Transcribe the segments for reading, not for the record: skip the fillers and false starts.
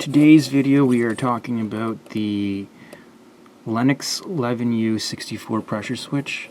today's video we are talking about the Lennox 11U64 pressure switch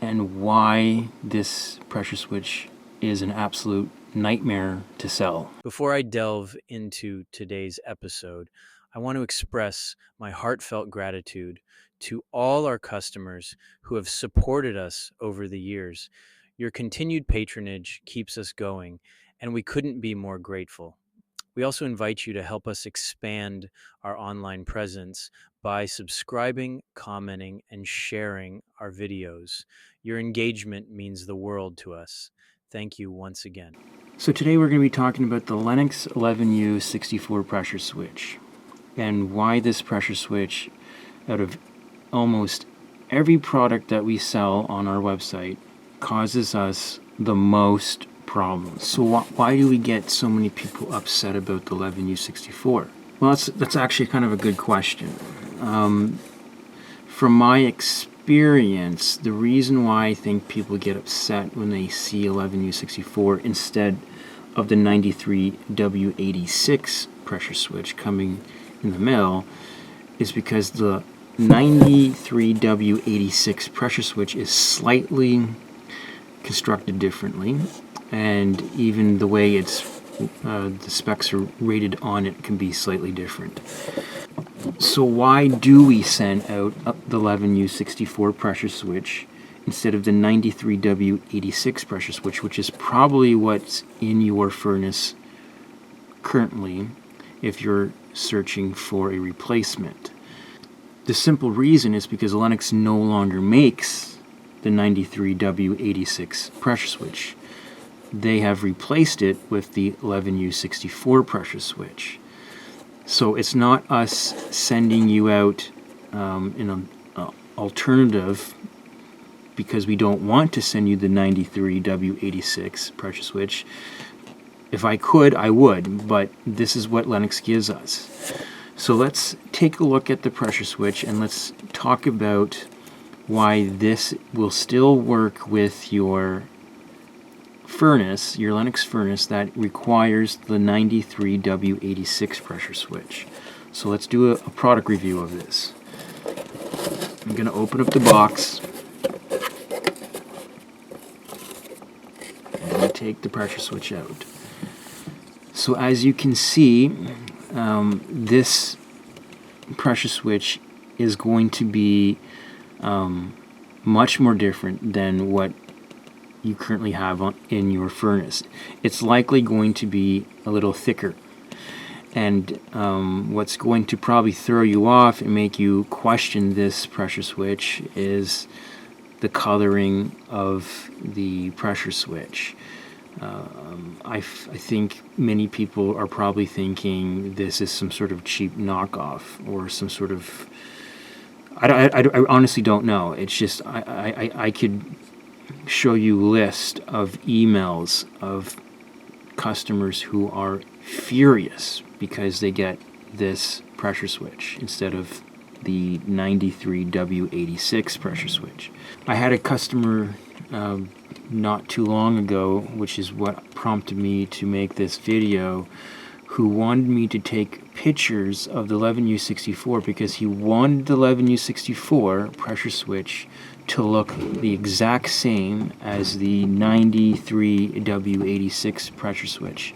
and why this pressure switch is an absolute nightmare to sell. Before I delve into today's episode, I want to express my heartfelt gratitude to all our customers who have supported us over the years. Your continued patronage keeps us going, and we couldn't be more grateful. We also invite you to help us expand our online presence by subscribing, commenting, and sharing our videos. Your engagement means the world to us. Thank you once again. So today we're going to be talking about the Lennox 11U64 pressure switch and why this pressure switch, out of almost every product that we sell on our website, causes us the most problems. So why do we get so many people upset about the 11U64? Well, that's actually kind of a good question. From my experience, the reason why I think people get upset when they see 11U64 instead of the 93W86 pressure switch coming in the mail is because the 93W86 pressure switch is slightly constructed differently, and even the way it's the specs are rated on it can be slightly different. So why do we send out the 11U64 pressure switch instead of the 93W86 pressure switch, which is probably what's in your furnace currently if you're searching for a replacement? The simple reason is because Lennox no longer makes the 93W86 pressure switch. They have replaced it with the 11U64 pressure switch. So it's not us sending you out in an alternative because we don't want to send you the 93W86 pressure switch. If I could, I would, but this is what Lennox gives us. So let's take a look at the pressure switch and let's talk about why this will still work with your furnace, your Lennox furnace that requires the 93W86 pressure switch. So let's do a product review of this. I'm going to open up the box and take the pressure switch out. So as you can see, this pressure switch is going to be much more different than what you currently have in your furnace. It's likely going to be a little thicker, and what's going to probably throw you off and make you question this pressure switch is the coloring of the pressure switch. I think many people are probably thinking this is some sort of cheap knockoff or some sort of I honestly don't know. It's just I could show you a list of emails of customers who are furious because they get this pressure switch instead of the 93W86 pressure switch. I had a customer not too long ago, which is what prompted me to make this video, who wanted me to take pictures of the 11U64 because he wanted the 11U64 pressure switch to look the exact same as the 93W86 pressure switch,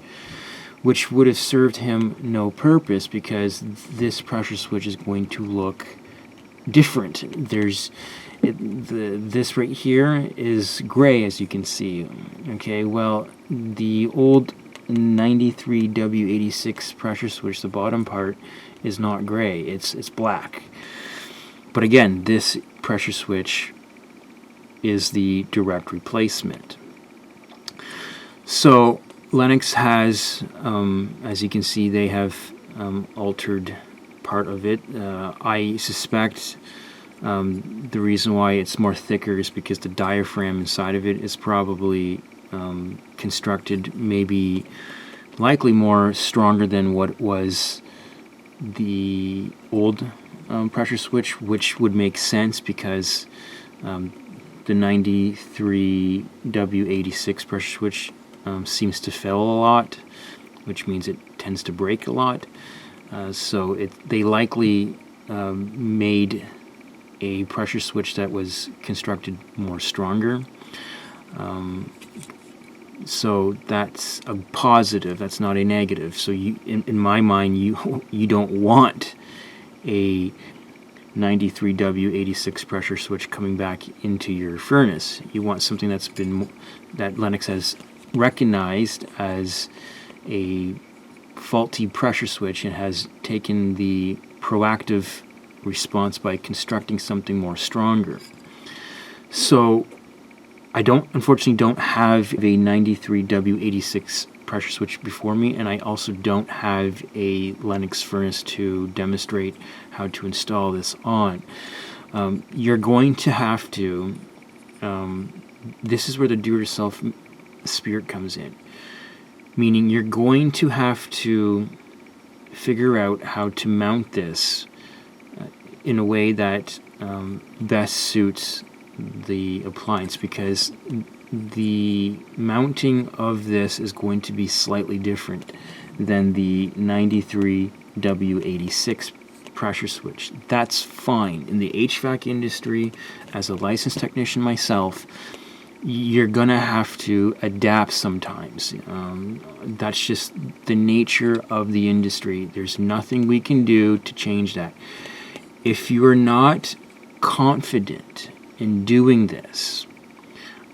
which would have served him no purpose because this pressure switch is going to look different. This right here is gray, as you can see. Okay, well, the old 93W86 pressure switch, the bottom part, is not gray, it's black. But again, this pressure switch is the direct replacement. So Lennox has, as you can see, they have altered part of it. I suspect the reason why it's more thicker is because the diaphragm inside of it is probably constructed likely more stronger than what was the old pressure switch, which would make sense because the 93W86 pressure switch seems to fail a lot, which means it tends to break a lot. So they likely made a pressure switch that was constructed more stronger. So that's a positive. That's not a negative. So in my mind, you don't want a 93W86 pressure switch coming back into your furnace. You want something that Lennox has recognized as a faulty pressure switch and has taken the proactive response by constructing something more stronger. So I unfortunately don't have a 93W86 pressure switch before me, and I also don't have a Lennox furnace to demonstrate how to install this on. You're going to have to, this is where the do-it-yourself spirit comes in, meaning you're going to have to figure out how to mount this in a way that best suits the appliance, because the mounting of this is going to be slightly different than the 93W86 pressure switch. That's fine. In the HVAC industry, as a licensed technician myself, you're going to have to adapt sometimes. That's just the nature of the industry. There's nothing we can do to change that. If you are not confident in doing this,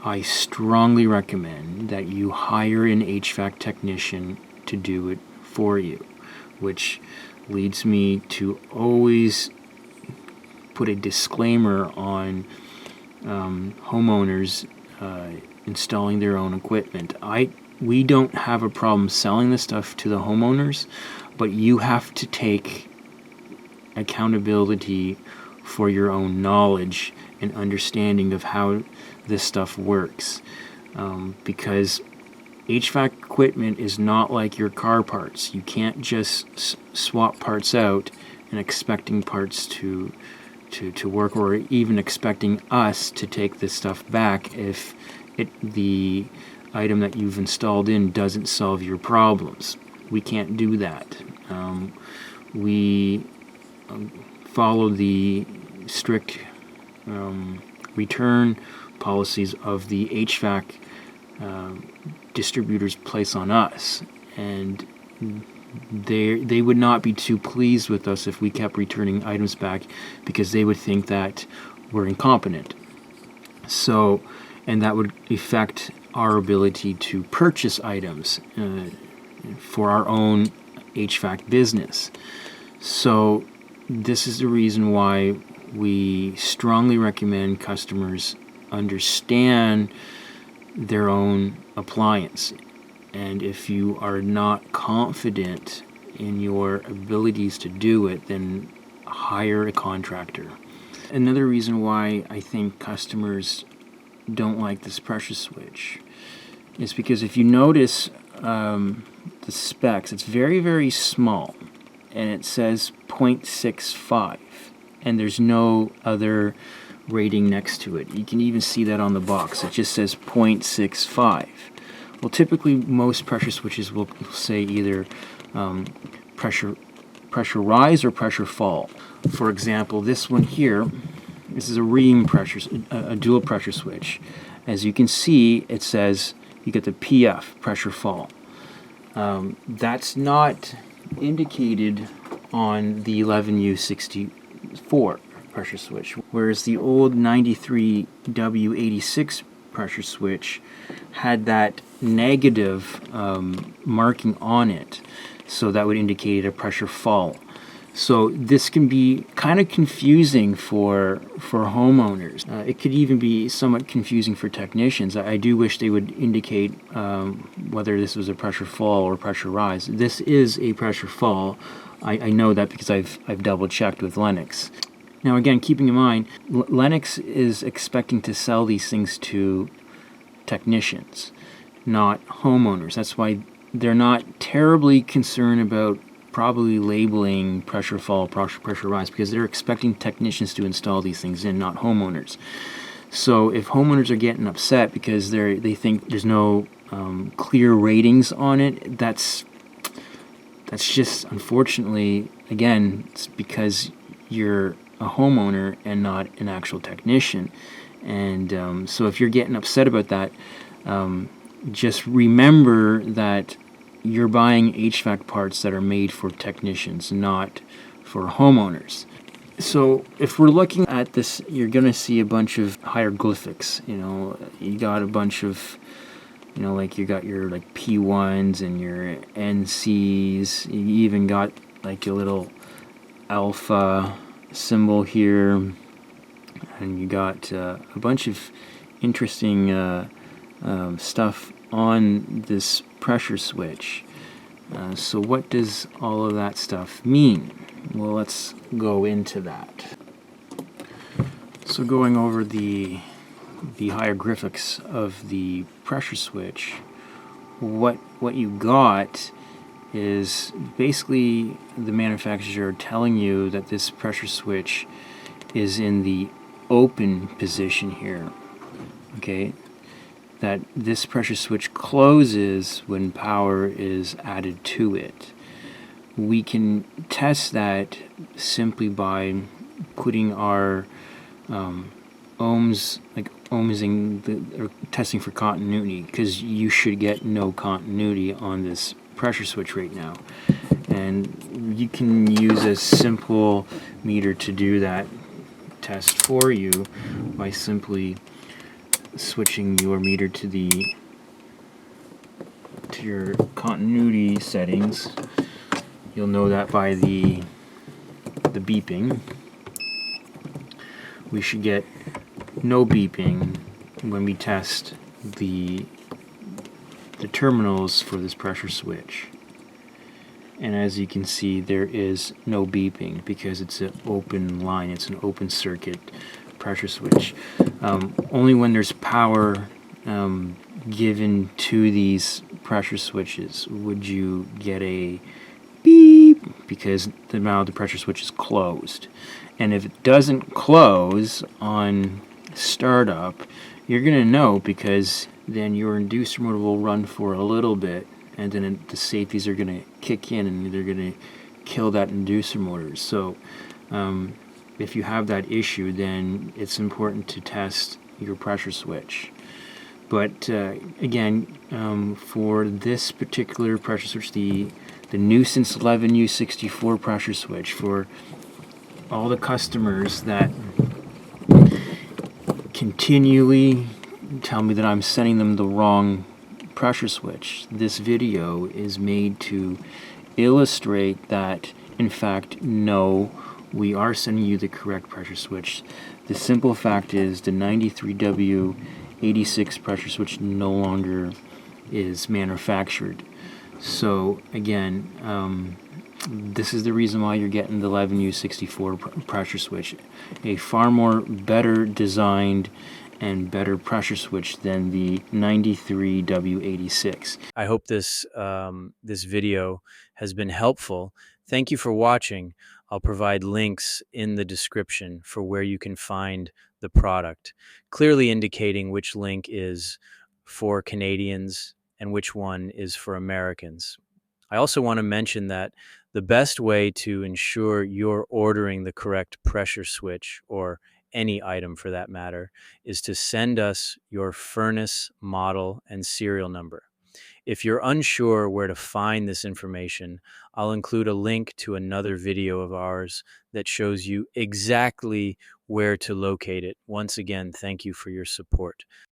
I strongly recommend that you hire an HVAC technician to do it for you, which leads me to always put a disclaimer on homeowners installing their own equipment. We don't have a problem selling this stuff to the homeowners, but you have to take accountability for your own knowledge and understanding of how this stuff works, because HVAC equipment is not like your car parts. You can't just swap parts out and expecting parts to work, or even expecting us to take this stuff back if the item that you've installed in doesn't solve your problems. We can't do that. We follow the strict return policies of the HVAC distributors place on us, and they would not be too pleased with us if we kept returning items back, because they would think that we're incompetent. So, and that would affect our ability to purchase items for our own HVAC business. So this is the reason why we strongly recommend customers understand their own appliance. And if you are not confident in your abilities to do it, then hire a contractor. Another reason why I think customers don't like this pressure switch is because if you notice the specs, it's very, very small, and it says 0.65, and there's no other rating next to it. You can even see that on the box. It just says 0.65. Well, typically most pressure switches will say either pressure rise or pressure fall. For example, this one here, this is a ream pressure, a dual pressure switch. As you can see, it says you get the PF, pressure fall. That's not indicated on the 11U64 pressure switch, whereas the old 93W86 pressure switch had that negative marking on it, so that would indicate a pressure fall. So this can be kind of confusing for homeowners. It could even be somewhat confusing for technicians. I do wish they would indicate whether this was a pressure fall or pressure rise. This is a pressure fall. I know that because I've double checked with Lennox. Now again, keeping in mind, Lennox is expecting to sell these things to technicians, not homeowners. That's why they're not terribly concerned about probably labeling pressure fall, pressure rise, because they're expecting technicians to install these things in, not homeowners. So if homeowners are getting upset because they think there's no clear ratings on it, that's that's just, unfortunately, again, it's because you're a homeowner and not an actual technician. And so if you're getting upset about that, just remember that you're buying HVAC parts that are made for technicians, not for homeowners. So if we're looking at this, you're going to see a bunch of hieroglyphics. You got a bunch of, like you got your like P1s and your NCs. You even got like your little alpha symbol here. And you got a bunch of interesting stuff on this pressure switch. So what does all of that stuff mean? Well, let's go into that. So going over the hieroglyphics of the pressure switch, what you got is basically the manufacturer telling you that this pressure switch is in the open position here. Okay, that this pressure switch closes when power is added to it. We can test that simply by putting our ohms, like or testing for continuity, because you should get no continuity on this pressure switch right now. And you can use a simple meter to do that test for you by simply switching your meter to your continuity settings. You'll know that by the beeping. We should get no beeping when we test the terminals for this pressure switch. And as you can see, there is no beeping because it's an open line, it's an open circuit pressure switch. Only when there's power given to these pressure switches would you get a beep, because the pressure switch is closed. And if it doesn't close on startup, you're going to know, because then your inducer motor will run for a little bit, and then the safeties are going to kick in and they're going to kill that inducer motor. So if you have that issue, then it's important to test your pressure switch. But again, for this particular pressure switch, the nuisance 11U64 pressure switch, for all the customers that continually tell me that I'm sending them the wrong pressure switch, this video is made to illustrate that, in fact, no, we are sending you the correct pressure switch. The simple fact is the 93W86 pressure switch no longer is manufactured. So again, this is the reason why you're getting the 11U64 pressure switch, a far more better designed and better pressure switch than the 93W86. I hope this video has been helpful. Thank you for watching. I'll provide links in the description for where you can find the product, clearly indicating which link is for Canadians and which one is for Americans. I also want to mention that the best way to ensure you're ordering the correct pressure switch, or any item for that matter, is to send us your furnace model and serial number. If you're unsure where to find this information, I'll include a link to another video of ours that shows you exactly where to locate it. Once again, thank you for your support.